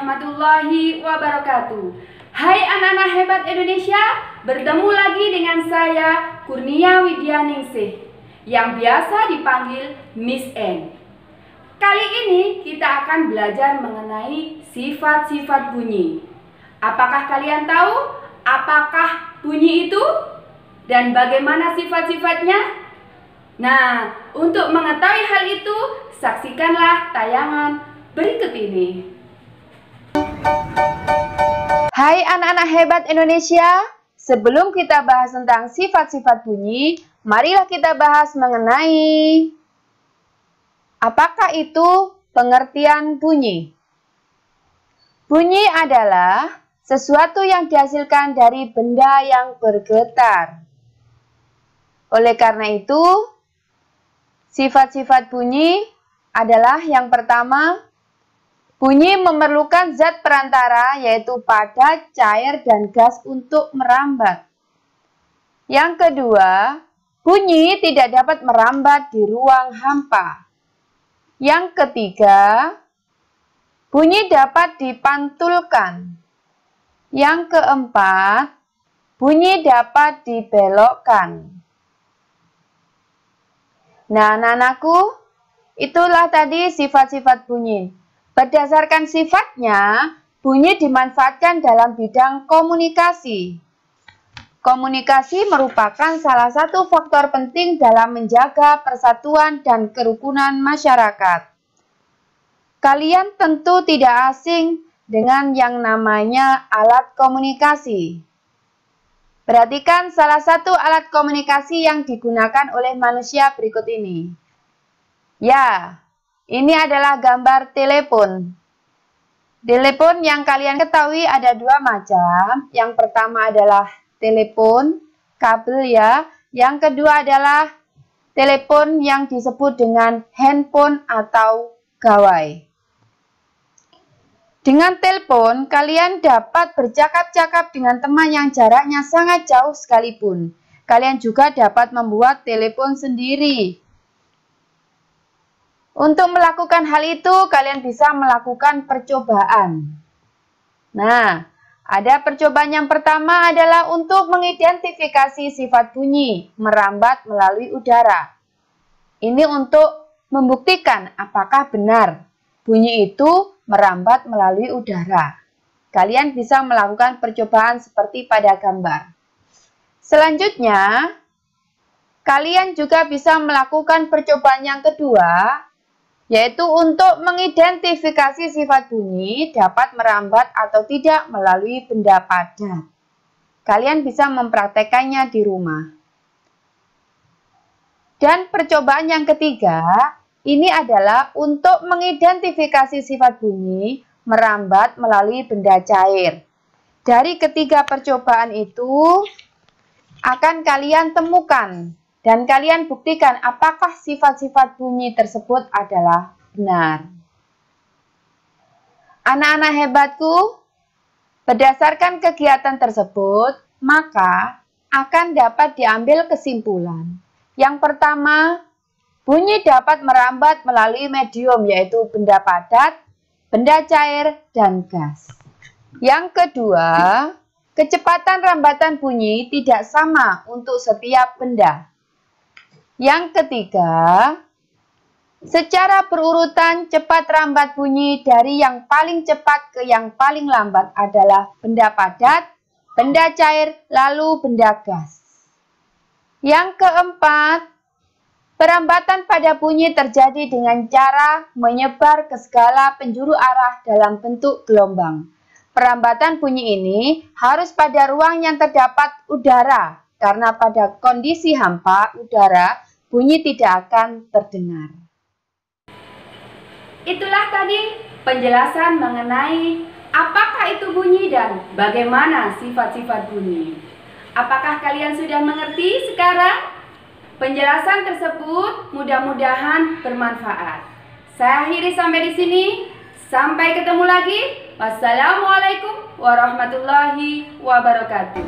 warahmatullahi wabarakatuh. Hai anak-anak hebat Indonesia, bertemu lagi dengan saya Kurnia Widyaningsih yang biasa dipanggil Miss N. Kali ini kita akan belajar mengenai sifat-sifat bunyi. Apakah kalian tahu apakah bunyi itu dan bagaimana sifat-sifatnya? Nah, untuk mengetahui hal itu, saksikanlah tayangan berikut ini. Hai anak-anak hebat Indonesia, sebelum kita bahas tentang sifat-sifat bunyi, marilah kita bahas mengenai apakah itu pengertian bunyi. Bunyi adalah sesuatu yang dihasilkan dari benda yang bergetar. Oleh karena itu, sifat-sifat bunyi adalah yang pertama, bunyi memerlukan zat perantara yaitu padat, cair, dan gas untuk merambat. Yang kedua, bunyi tidak dapat merambat di ruang hampa. Yang ketiga, bunyi dapat dipantulkan. Yang keempat, bunyi dapat dibelokkan. Nah, anak-anakku, itulah tadi sifat-sifat bunyi. Berdasarkan sifatnya, bunyi dimanfaatkan dalam bidang komunikasi. Komunikasi merupakan salah satu faktor penting dalam menjaga persatuan dan kerukunan masyarakat. Kalian tentu tidak asing dengan yang namanya alat komunikasi. Perhatikan salah satu alat komunikasi yang digunakan oleh manusia berikut ini. Ya, ini adalah gambar telepon. Telepon yang kalian ketahui ada dua macam. Yang pertama adalah telepon kabel ya. Yang kedua adalah telepon yang disebut dengan handphone atau gawai. Dengan telepon, kalian dapat bercakap-cakap dengan teman yang jaraknya sangat jauh sekalipun. Kalian juga dapat membuat telepon sendiri. Untuk melakukan hal itu, kalian bisa melakukan percobaan. Nah, ada percobaan yang pertama adalah untuk mengidentifikasi sifat bunyi, merambat melalui udara. Ini untuk membuktikan apakah benar bunyi itu merambat melalui udara. Kalian bisa melakukan percobaan seperti pada gambar. Selanjutnya, kalian juga bisa melakukan percobaan yang kedua, yaitu untuk mengidentifikasi sifat bunyi dapat merambat atau tidak melalui benda padat. Kalian bisa mempraktekannya di rumah. Dan percobaan yang ketiga, ini adalah untuk mengidentifikasi sifat bunyi merambat melalui benda cair. Dari ketiga percobaan itu akan kalian temukan dan kalian buktikan apakah sifat-sifat bunyi tersebut adalah benar. Anak-anak hebatku, berdasarkan kegiatan tersebut, maka akan dapat diambil kesimpulan. Yang pertama, bunyi dapat merambat melalui medium yaitu benda padat, benda cair, dan gas. Yang kedua, kecepatan rambatan bunyi tidak sama untuk setiap benda. Yang ketiga, secara berurutan cepat rambat bunyi dari yang paling cepat ke yang paling lambat adalah benda padat, benda cair, lalu benda gas. Yang keempat, perambatan pada bunyi terjadi dengan cara menyebar ke segala penjuru arah dalam bentuk gelombang. Perambatan bunyi ini harus pada ruang yang terdapat udara, karena pada kondisi hampa udara, bunyi tidak akan terdengar. Itulah tadi penjelasan mengenai apakah itu bunyi dan bagaimana sifat-sifat bunyi. Apakah kalian sudah mengerti sekarang? Penjelasan tersebut mudah-mudahan bermanfaat. Saya akhiri sampai di sini. Sampai ketemu lagi. Wassalamualaikum warahmatullahi wabarakatuh.